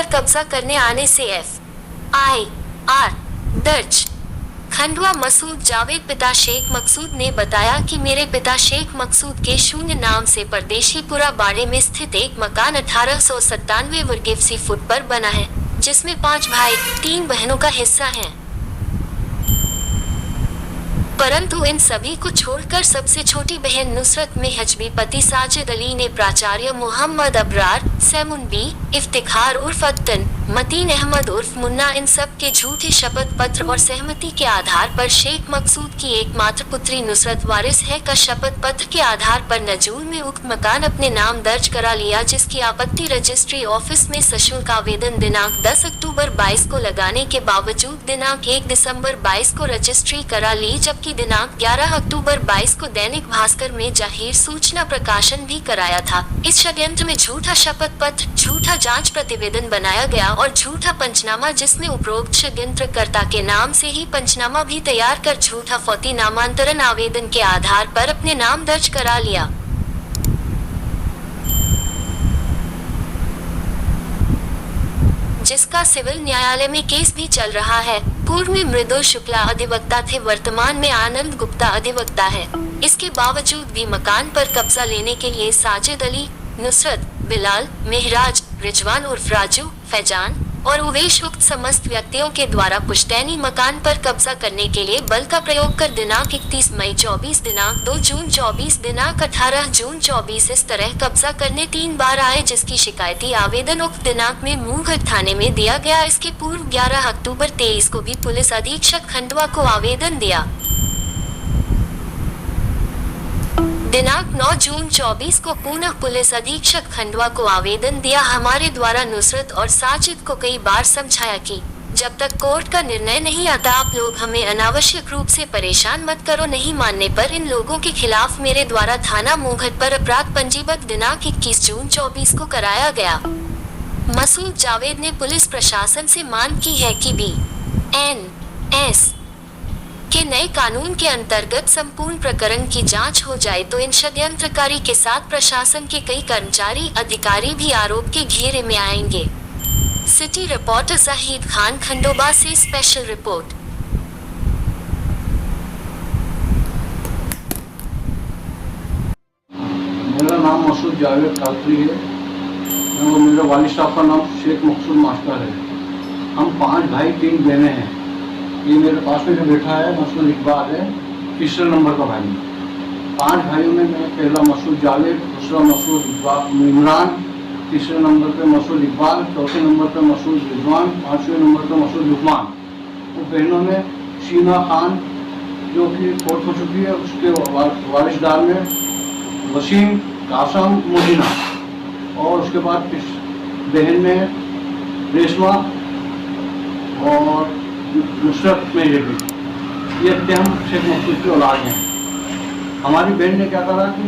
पर कब्जा करने आने से FIR दर्ज। खंडवा मसूद जावेद पिता शेख मकसूद ने बताया कि मेरे पिता शेख मकसूद के शून्य नाम से परदेशीपुरा बाड़े में स्थित एक मकान 1897 वर्ग फुट पर बना है, जिसमें 5 भाई 3 बहनों का हिस्सा है। परंतु इन सभी को छोड़कर सबसे छोटी बहन नुसरत में हजबी पति साजिद अली ने प्राचार्य मोहम्मद अबरार, सैमुन बी, इफ्तिखार उर्फ अख्तन, मतीन अहमद उर्फ मुन्ना इन सब के झूठे शपथ पत्र और सहमति के आधार पर शेख मकसूद की एकमात्र पुत्री नुसरत वारिस है का शपथ पत्र के आधार पर नजूर में उक्त मकान अपने नाम दर्ज करा लिया, जिसकी आपत्ति रजिस्ट्री ऑफिस में सशुल्क आवेदन दिनांक 10 अक्टूबर 22 को लगाने के बावजूद दिनांक 1 दिसंबर 22 को रजिस्ट्री करा ली, जबकि दिनांक 11 अक्टूबर 22 को दैनिक भास्कर में जाहिर सूचना प्रकाशन भी कराया था। इस षड्यंत्र में झूठा शपथ पत्र, झूठा जांच प्रतिवेदन बनाया गया और झूठा पंचनामा, जिसमें उपरोक्त षड्यंत्रकर्ता के नाम से ही पंचनामा भी तैयार कर झूठा फौती नामांतरण आवेदन के आधार पर अपने नाम दर्ज करा लिया। जिसका सिविल न्यायालय में केस भी चल रहा है। पूर्व में मृदुल शुक्ला अधिवक्ता थे, वर्तमान में आनंद गुप्ता अधिवक्ता है। इसके बावजूद भी मकान पर कब्जा लेने के लिए साजिद अली, नुसरत, बिलाल, मेहराज, रिजवान उर्फ राजू, फैजान और उवेश उक्त समस्त व्यक्तियों के द्वारा पुश्तैनी मकान पर कब्जा करने के लिए बल का प्रयोग कर दिनांक 31 मई 24, दिनांक 2 जून 24, दिनांक 18 जून 24 इस तरह कब्जा करने 3 बार आए, जिसकी शिकायती आवेदन उक्त दिनांक में मुंहगढ़ थाने में दिया गया। इसके पूर्व 11 अक्टूबर 23 को भी पुलिस अधीक्षक खंडवा को आवेदन दिया। दिनांक 9 जून 24 को पुनः पुलिस अधीक्षक खंडवा को आवेदन दिया। हमारे द्वारा नुसरत और साजिद को कई बार समझाया कि जब तक कोर्ट का निर्णय नहीं आता आप लोग हमें अनावश्यक रूप से परेशान मत करो। नहीं मानने पर इन लोगों के खिलाफ मेरे द्वारा थाना मुंहगढ़ पर अपराध पंजीबद्ध दिनांक 21 जून 24 को कराया गया। मसूद जावेद ने पुलिस प्रशासन से मांग की है कि BNS के नए कानून के अंतर्गत संपूर्ण प्रकरण की जांच हो जाए, तो इन षड्यंत्रकारी के साथ प्रशासन के कई कर्मचारी अधिकारी भी आरोप के घेरे में आएंगे। सिटी रिपोर्टर जाहिद खान, खंडोबा से स्पेशल रिपोर्ट। मेरा नाम मसूद जावेद कादरी है। मेरे वालिद साहब का नाम शेख मकसूद मास्टर है। हम 5 भाई 3 बहनें हैं। ये मेरे पास में जो बैठा है मसूद इकबाल है, तीसरे नंबर का भाई। 5 भाइयों में मैं पहला मसूद जावेद, दूसरा मसूद इमरान, तीसरे नंबर पे मसूद इकबाल, चौथे नंबर पे मसूद रिजवान, 5वें नंबर पे मसूद लुकमान। वो बहनों में शीना खान जो कि फोर्थ हो चुकी है, उसके वारिसदार में वसीम, कासम, मुदीना, और उसके बाद इस बहन में रेशमा और नुसरत में ये हम शेख मकसूद की औलाद हैं। हमारी बहन ने क्या करा कि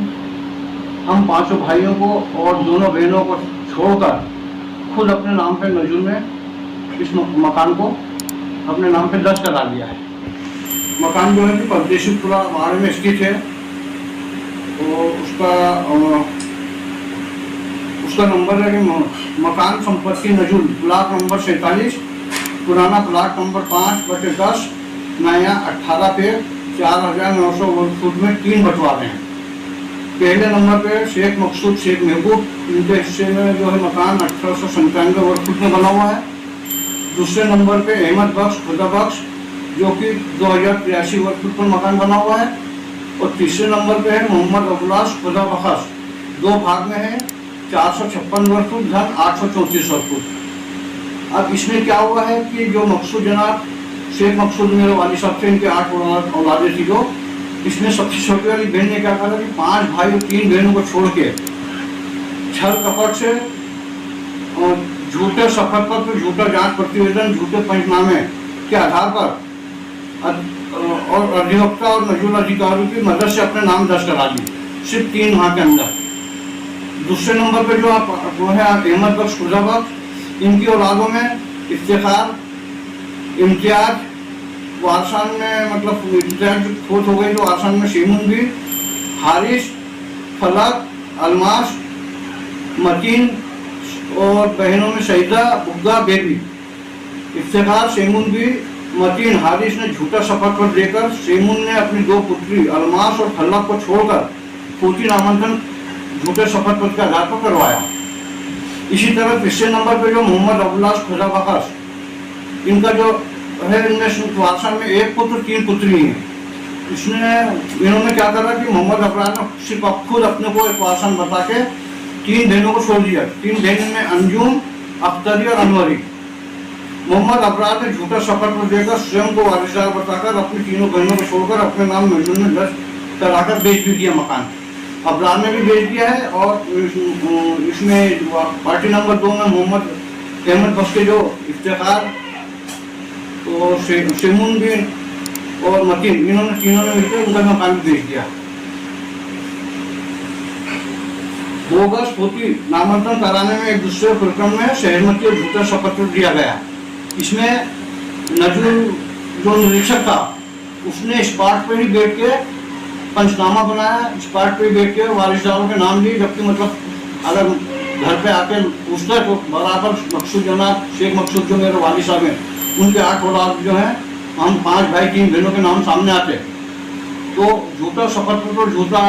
हम 5 भाइयों को और दोनों बहनों को छोड़कर खुद अपने नाम पे नजूर में इस मकान को अपने नाम पे दर्ज करा लिया है। मकान जो है कि परदेशीपुरा बाड़े में स्थित है। तो उसका नंबर है कि मकान संपत्ति नजूर, प्लाट नंबर 47, पुराना प्लाट नंबर 5/10, नया 18 पे 4900 वर्ग फुट में 3 बंटवारे हैं। पहले नंबर पे शेख मकसूद शेख महबूब, इनके हिस्से में जो है मकान 1897 वर्ग फुट में बना हुआ है। दूसरे नंबर पे अहमद बख्श खुदा बख्श जो कि 2083 वर्ग फुट पर मकान बना हुआ है। और तीसरे नंबर पे है मोहम्मद अबुलास खुदा बख्श, 2 भाग में है, 456 वर्ग फुट धन 834 वर्ग फुट। अब इसमें क्या हुआ है कि जो मकसूद जनाब शेख मकसूद मेरे वालिद साहब से इनके 8 औलादें थी, जो इसमें सबसे छोटी वाली बहन ने क्या करा कि 5 भाई और 3 बहनों को छोड़ के छल कपट से और झूठे शपथ पत्र, झूठा जांच प्रतिवेदन, झूठे पंचनामे के आधार पर और अधिवक्ता और नजूल अधिकारियों की मदद से अपने नाम दर्ज करा ली, सिर्फ 3 माह के अंदर। दूसरे नंबर पर जो है अहमद बख्श खुदा बख्श, इनकी औलादों में इफ्तिखार, इम्तियाज, वारसान में मतलब इम्तियाज फोत हो गई तो वारसान में शीमुन भी, हारिश, फलक, अलमास, मतीन और बहनों में शहीदा बुग्गा बेबी, इफ्तिखार सेमुन भी मतीन हारिस ने झूठा शपथ पत्र देकर सेमुन ने अपनी 2 पुत्री अलमास और खल्लक को छोड़कर फौजी नामांकन झूठे शपथ पत्र के आधार पर करवाया। इसी तरह तीसरे नंबर पे जो मोहम्मद अब्दुल्लाह खुदा बखश, इनका जो है इनमें वारसा में 1 पुत्र 3 पुत्री हैं। इन्होंने क्या करा कि मोहम्मद अब्रार ने सिर्फ खुद अपने को एक वारसन बता के 3 बहनों को छोड़ दिया। 3 बहनों में अंजुम, अख्तरी और अनवरी। मोहम्मद अब्रार ने झूठा शपथ पत्र देकर स्वयं को वारिसदार बताकर अपनी 3 बहनों को छोड़कर अपने नाम नजूल में दर्ज कराकर बेच भी दिया मकान। अब्रार ने भी बेच दिया है। और इसमें पार्टी नंबर 2 में मोहम्मद अहमद बख्श के जो इफ्तिखार तो सेमुन भी और मतीन, इन्होंने तीनों ने मिलकर उनका मकान भी बेच दिया। बोगस फौजी नामांकन कराने में एक दूसरे प्रकरण में सहमति और झूठा शपथ पत्र दिया गया। इसमें नजूल जो निरीक्षक था उसने स्पॉट पर ही बैठ के पंचनामा बनाया, स्पॉट पर ही बैठ के वारिसदारों के नाम लिए, जबकि मतलब अगर घर पे आके पूछता है तो बराबर मकसूद जनाब शेख मकसूद जो मेरे वालिद साहब हैं उनके 8 औलाद जो हैं, हम 5 भाई 3 बहनों के नाम सामने आते। तो झूठा शपथ पत्र, झूठा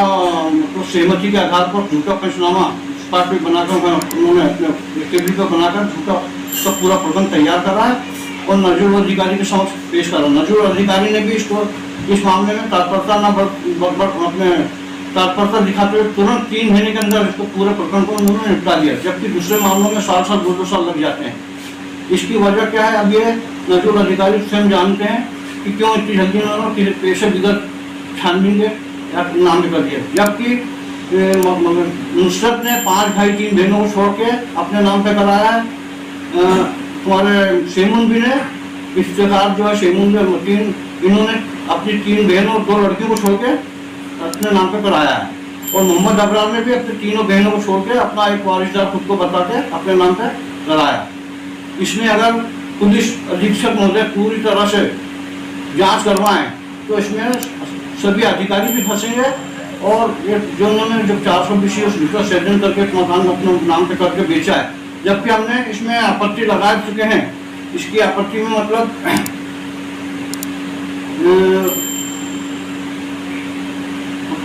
तो सहमति के आधार पर झूठा पंचनामा स्पॉट पे बनाकर उन्होंने अपने टेबल पर बनाकर झूठा सब पूरा प्रबंध तैयार करा है और नजूल अधिकारी के समक्ष पेश करा। नजूल अधिकारी ने भी इसको इस मामले में तत्परता अपने तत्परता दिखाते हुए तुरंत 3 महीने के अंदर इसको पूरे प्रकरण को उन्होंने निपटा दिया, जबकि दूसरे मामलों में 2-2 साल लग जाते हैं। इसकी वजह क्या है, अब ये नजूल अधिकारी स्वयं जानते हैं कि क्यों इतनी जल्दी उन्होंने पेशे विगत छानबीन के नाम कर दिया, जबकि नुसरत ने 5 भाई 3 बहनों को छोड़ के अपने नाम पे कराया है। तुम्हारे सेमुन भी ने इफ्तिखार जो है सेमुन में मतीन, इन्होंने अपनी 3 बहनों और 2 लड़कियों को छोड़ के अपने नाम पे कराया है। और मोहम्मद अब्रार ने भी अपनी 3 बहनों को छोड़ के अपना एक वारिसदार खुद को बता के अपने नाम पे कराया। इसमें अगर पुलिस अधीक्षक महोदय पूरी तरह से जांच करवाएं तो इसमें सभी अधिकारी भी फंसेंगे और ये जो उन्होंने जब 420 लीटर सेजन करके एक मकान अपने नाम पे करके बेचा है, जबकि हमने इसमें आपत्ति लगा चुके हैं। इसकी आपत्ति में मतलब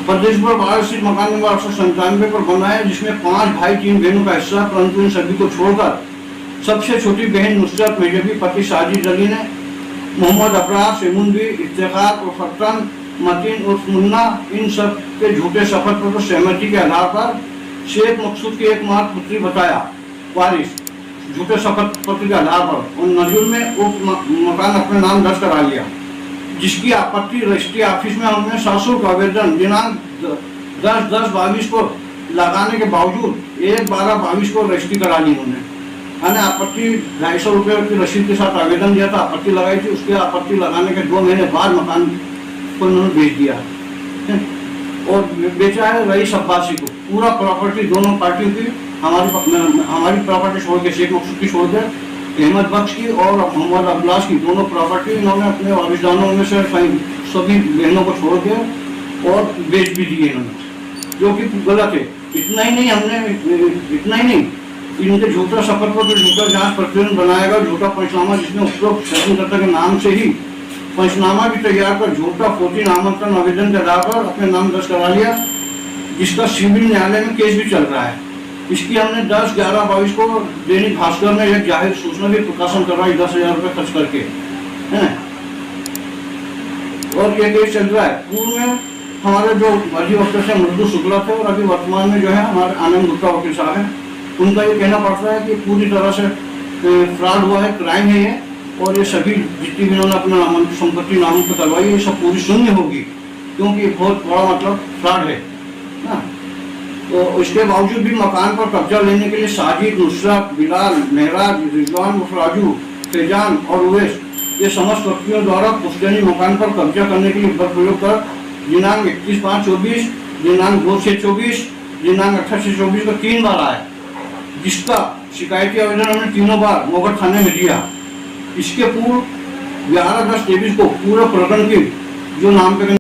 प्रदेश पर 12 स्थित मकान नंबर 897 पर बना है, जिसमें 5 भाई 3 बहनों का हिस्सा, परंतु इन सभी को छोड़कर सबसे छोटी बहन नुसरत मेजबी पति साजिद अली ने मोहम्मद अब्रार, सेमुंदी, इफ्तिखार और फतन मतीन उर्फ मुन्ना, इन सब के झूठे शपथ पत्र सहमति के आधार पर शेख मकसूद की एकमात्र पुत्री बताया वारिस, झूठे शपथ पत्र के आधार पर, और नजूल में मकान अपने नाम दर्ज करा लिया, जिसकी आपत्ति रजिस्ट्री ऑफिस में हमने शासुक आवेदन दिनांक 10/10/22 को लगाने के बावजूद 1/12/22 को रजिस्ट्री करा ली उन्होंने। मैंने आपत्ति 250 रुपये की रसीद के साथ आवेदन दिया था, आपत्ति लगाई थी, उसके आपत्ति लगाने के 2 महीने बाद मकान को उन्होंने बेच दिया और बेचा है रईस अब्बासी को। पूरा प्रॉपर्टी दोनों पार्टियों की हमारी प्रॉपर्टी छोड़ के, शेख मकसूद की छोड़ के, अहमद बख्श की और मोहम्मद अब्दुल्लाह की दोनों प्रॉपर्टी इन्होंने अपने वारिसदारों में से सभी बहनों को छोड़ के और बेच भी दिए इन्होंने, जो कि गलत है। इतना ही नहीं, इनके झूठा शपथ पत्र, झूठा जांच प्रतिवेदन बनाएगा, झूठा पंचनामा जिसमें उपरोक्त शासनकर्ता के नाम से ही पंचनामा भी तैयार कर झूठा फौजी नामांकन आवेदन के आधार पर अपने नाम दर्ज करा लिया, जिसका सिविल न्यायालय में केस भी चल रहा है। इसकी हमने 10/11/22 को दैनिक भास्कर में एक जाहिर सूचना भी प्रकाशन करवाई 10,000 रुपये खर्च करके, है ना। और ये केस चल रहा है। पूर्व में हमारे जो वजी वकील थे मृदु शुक्ला थे और अभी वर्तमान में जो है हमारे आनंद गुप्ता वकील साहब हैं, उनका ये कहना पड़ता है कि पूरी तरह से फ्रॉड हुआ है, क्राइम है ये, और ये सभी जितनी भी उन्होंने अपना संपत्ति नामों पर करवाई ये सब पूरी शून्य होगी, क्योंकि बहुत बड़ा मतलब फ्रॉड है ना। तो इसके बावजूद भी मकान पर कब्जा लेने के लिए साजिद, नुसरत, बिलाल, महराज, रिजवान, राजू, फैजान और उवैस ये समस्त व्यक्तियों द्वारा पुश्तैनी मकान पर कब्जा करने के लिए बल प्रयोग कर दिनांक 31/5/24, दिनांक 2/6/24, दिनांक 28/6/24 को 3 बार आए, जिसका शिकायती आवेदन हमने 3 बार मोगढ़ थाने में दिया। इसके पूर्व 11/10/23 को पूरे प्रकरण की जो नाम पे